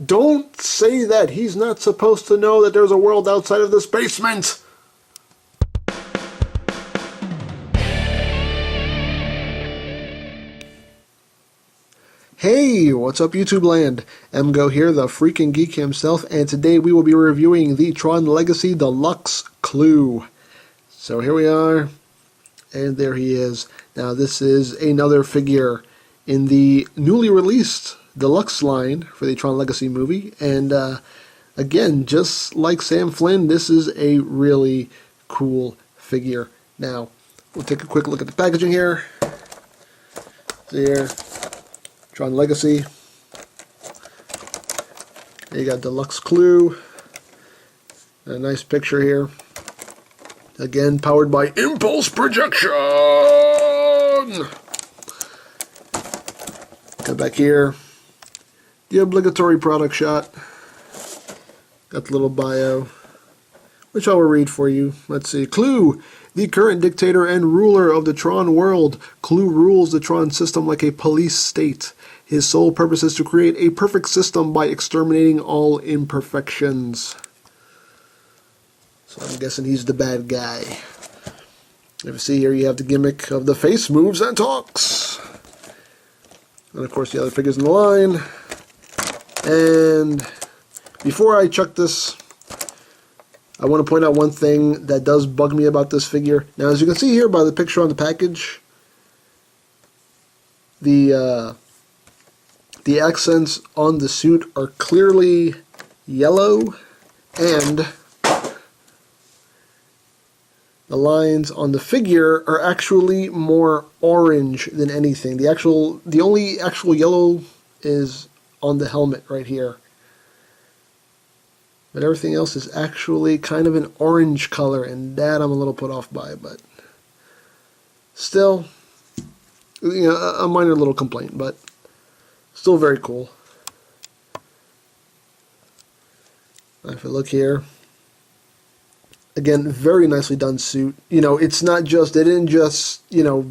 Don't say that. He's not supposed to know that there's a world outside of this basement. Hey, what's up YouTube land? EmGo here, the freaking geek himself, and today we will be reviewing the Tron Legacy Deluxe CLU. So here we are, and there he is. Now this is another figure in the newly released Deluxe line for the Tron Legacy movie, and again, just like Sam Flynn, this is a really cool figure. Now, we'll take a quick look at the packaging here. There. Tron Legacy. You got Deluxe CLU. A nice picture here. Again, powered by impulse projection. Got back here. The obligatory product shot. Got the little bio, which I will read for you. Let's see. CLU, the current dictator and ruler of the Tron world. CLU rules the Tron system like a police state. His sole purpose is to create a perfect system by exterminating all imperfections. So I'm guessing he's the bad guy. If you see here, you have the gimmick of the face moves and talks. And of course the other figures in the line. And before I chuck this, I want to point out one thing that does bug me about this figure. Now, as you can see here by the picture on the package, the accents on the suit are clearly yellow, and the lines on the figure are actually more orange than anything. The only actual yellow is on the helmet right here. But everything else is actually kind of an orange color, and that I'm a little put off by, but still, you know, a minor little complaint, but still very cool. If I look here, again, very nicely done suit. You know, it's not just, they didn't just, you know,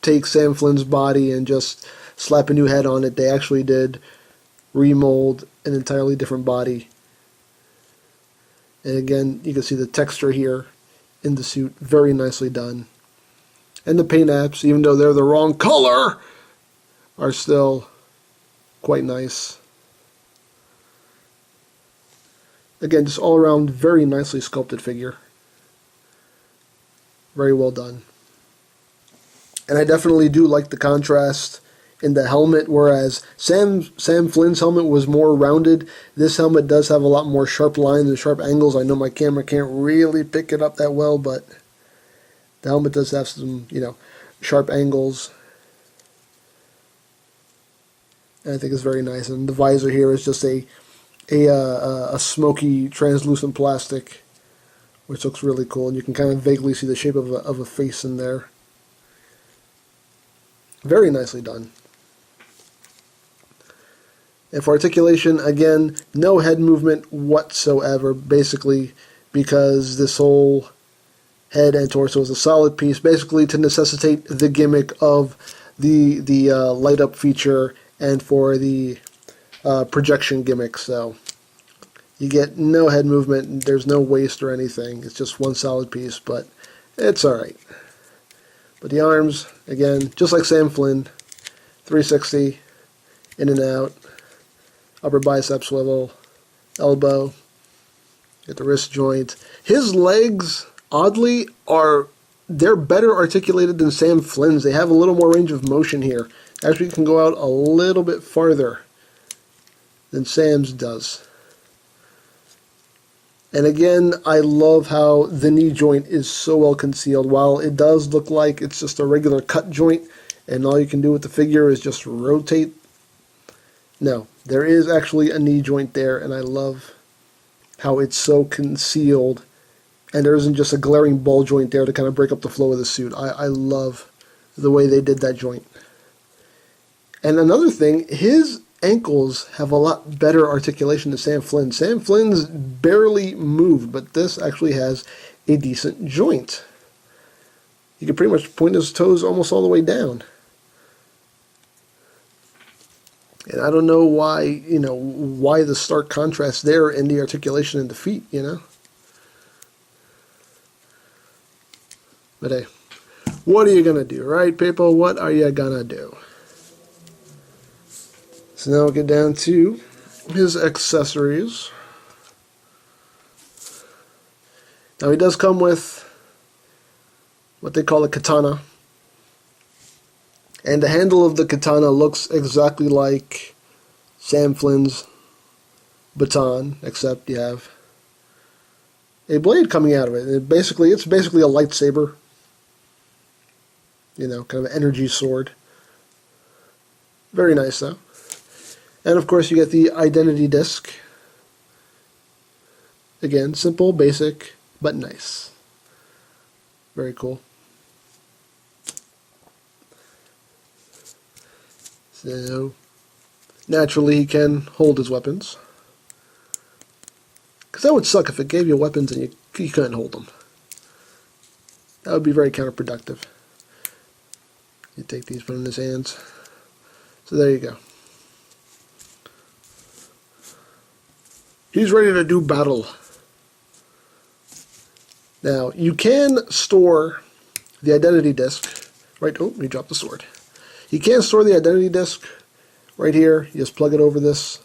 take Sam Flynn's body and just slap a new head on it. They actually did remold an entirely different body. And again, you can see the texture here in the suit, very nicely done. And the paint apps, even though they're the wrong color, are still quite nice. Again, just all around very nicely sculpted figure. Very well done. And I definitely do like the contrast in the helmet, whereas Sam Flynn's helmet was more rounded. This helmet does have a lot more sharp lines and sharp angles. I know my camera can't really pick it up that well, but the helmet does have some, you know, sharp angles. And I think it's very nice. And the visor here is just a smoky, translucent plastic, which looks really cool. And you can kind of vaguely see the shape of a face in there. Very nicely done. And for articulation, again, no head movement whatsoever, basically, because this whole head and torso is a solid piece, basically to necessitate the gimmick of the light up feature and for the projection gimmick. So you get no head movement, there's no waist or anything, it's just one solid piece, but it's alright. But the arms, again, just like Sam Flynn, 360, in and out, upper bicep swivel, elbow, get the wrist joint. His legs, oddly, they're better articulated than Sam Flynn's. They have a little more range of motion here. Actually, you can go out a little bit farther than Sam's does. And again, I love how the knee joint is so well concealed. While it does look like it's just a regular cut joint, and all you can do with the figure is just rotate, no, there is actually a knee joint there, and I love how it's so concealed, and there isn't just a glaring ball joint there to kind of break up the flow of the suit. I love the way they did that joint. And another thing, his ankles have a lot better articulation than Sam Flynn. Sam Flynn's barely moved, but this actually has a decent joint. You can pretty much point his toes almost all the way down. And I don't know why, why the stark contrast there in the articulation and the feet, But hey, what are you going to do, right, people? What are you going to do? So now we'll get down to his accessories. Now he does come with what they call a katana. And the handle of the katana looks exactly like Sam Flynn's baton, except you have a blade coming out of it. It's basically a lightsaber. Kind of an energy sword. Very nice, though. And of course, you get the identity disc. Again, simple, basic, but nice. Very cool. So, naturally, he can hold his weapons. Because that would suck if it gave you weapons and you couldn't hold them. That would be very counterproductive. You take these, put them in his hands. So there you go. He's ready to do battle. Now, you can store the identity disc. Right, oh, he dropped the sword. You can store the identity disc right here. You just plug it over this.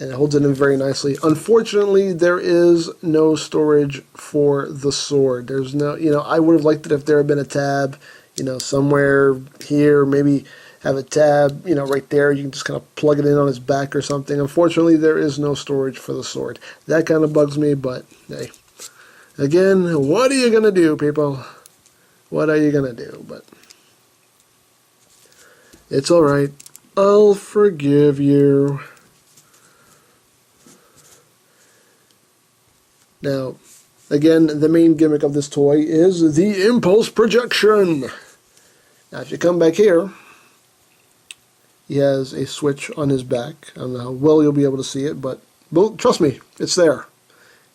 And it holds it in very nicely. Unfortunately, there is no storage for the sword. There's no, I would have liked it if there had been a tab, somewhere here, maybe have a tab, right there. You can just kind of plug it in on his back or something. Unfortunately, there is no storage for the sword. That kind of bugs me, but hey. Again, what are you going to do, people? What are you going to do? But it's alright. I'll forgive you. Now, again, the main gimmick of this toy is the impulse projection. Now, if you come back here, he has a switch on his back. I don't know how well you'll be able to see it, but trust me, it's there.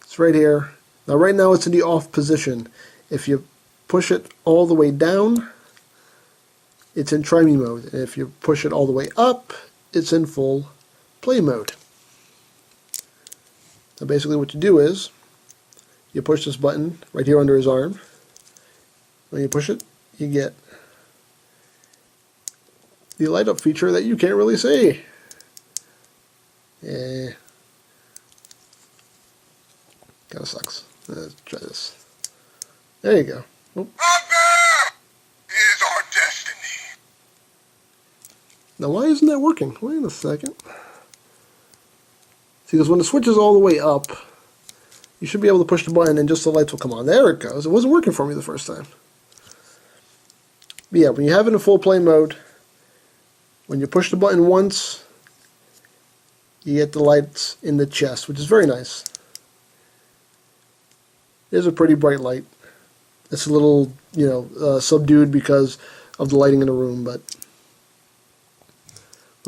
It's right here. Now, right now, it's in the off position. If you push it all the way down, it's in try me mode. And if you push it all the way up, it's in full play mode. Now, basically what you do is, you push this button right here under his arm. When you push it, you get the light up feature that you can't really see. Kind of sucks. Let's try this. There you go. Oop. Is our destiny. Now why isn't that working? Wait a second. See, because when the switch is all the way up, you should be able to push the button and just the lights will come on. There it goes. It wasn't working for me the first time. But yeah, when you have it in full play mode, when you push the button once, you get the lights in the chest, which is very nice. There's a pretty bright light. It's a little, subdued because of the lighting in the room, but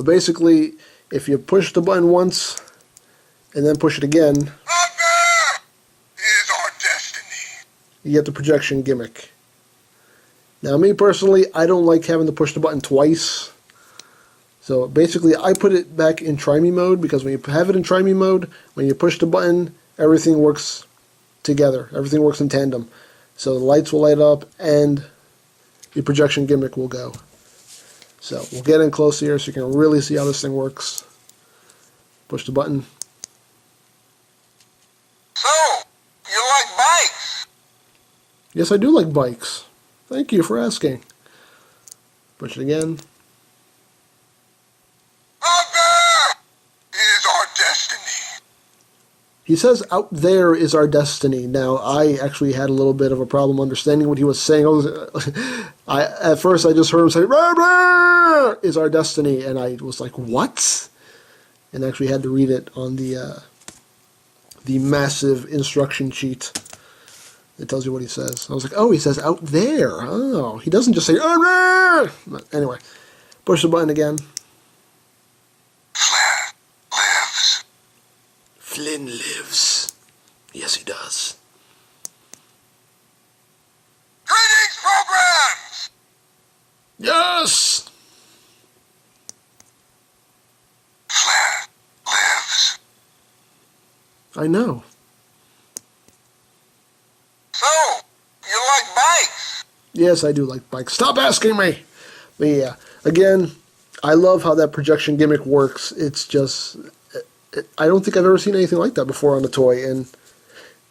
basically, if you push the button once and then push it again, you get the projection gimmick. Now, me personally, I don't like having to push the button twice. So basically, I put it back in try me mode because when you have it in try me mode, when you push the button, everything works together. Everything works in tandem. So the lights will light up and the projection gimmick will go. So we'll get in close here so you can really see how this thing works. Push the button. So, you like bikes? Yes, I do like bikes. Thank you for asking. Push it again. Out there is our destiny. He says, out there is our destiny. Now, I actually had a little bit of a problem understanding what he was saying. At first, I just heard him say, "Rah, rah, is our destiny," and I was like, what? And actually had to read it on the massive instruction sheet. It tells you what he says. I was like, oh, he says out there. Oh, he doesn't just say, "Ah, rah." But anyway, push the button again. Flynn lives. Flynn lives. Yes, he does. Greetings, programs! Yes! Yes! Flynn lives. I know. So, you like bikes? Yes, I do like bikes. Stop asking me! But yeah, again, I love how that projection gimmick works. It's just, I don't think I've ever seen anything like that before on a toy, and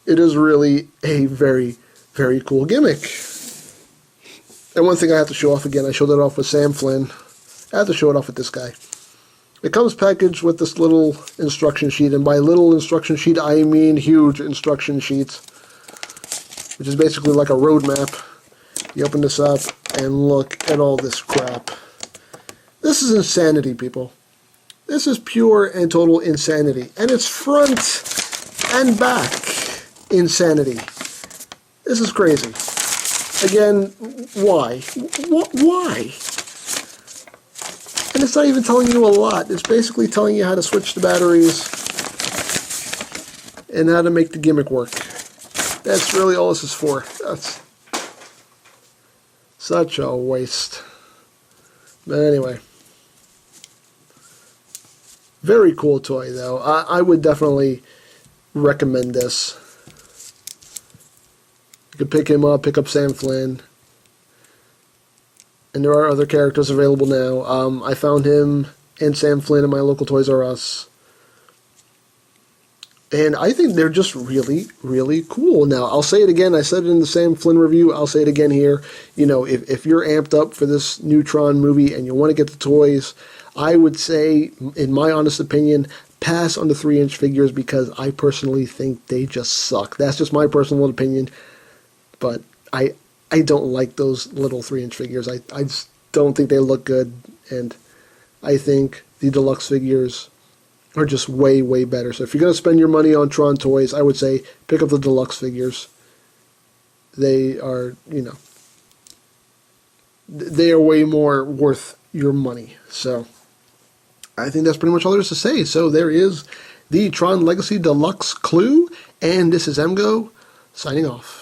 it is really a very, very cool gimmick. And one thing I have to show off again, I showed it off with Sam Flynn. I have to show it off with this guy. It comes packaged with this little instruction sheet, and by little instruction sheet, I mean huge instruction sheets, which is basically like a road map. You open this up, and look at all this crap. This is insanity, people. This is pure and total insanity. And it's front and back insanity. This is crazy. Again, why? Why? And it's not even telling you a lot. It's basically telling you how to switch the batteries and how to make the gimmick work. That's really all this is for. That's such a waste. But anyway. Very cool toy, though. I would definitely recommend this. You can pick him up, pick up Sam Flynn. And there are other characters available now. I found him and Sam Flynn in my local Toys R Us. And I think they're just really, really cool. Now, I'll say it again. I said it in the Sam Flynn review. I'll say it again here. You know, if you're amped up for this new Tron movie and you want to get the toys, I would say, in my honest opinion, pass on the 3-inch figures because I personally think they just suck. That's just my personal opinion. But I don't like those little 3-inch figures. I just don't think they look good. And I think the deluxe figures are just way, way better. So if you're going to spend your money on Tron toys, I would say pick up the deluxe figures. They are, you know, they are way more worth your money. So I think that's pretty much all there is to say. So there is the Tron Legacy Deluxe CLU, and this is EmGo signing off.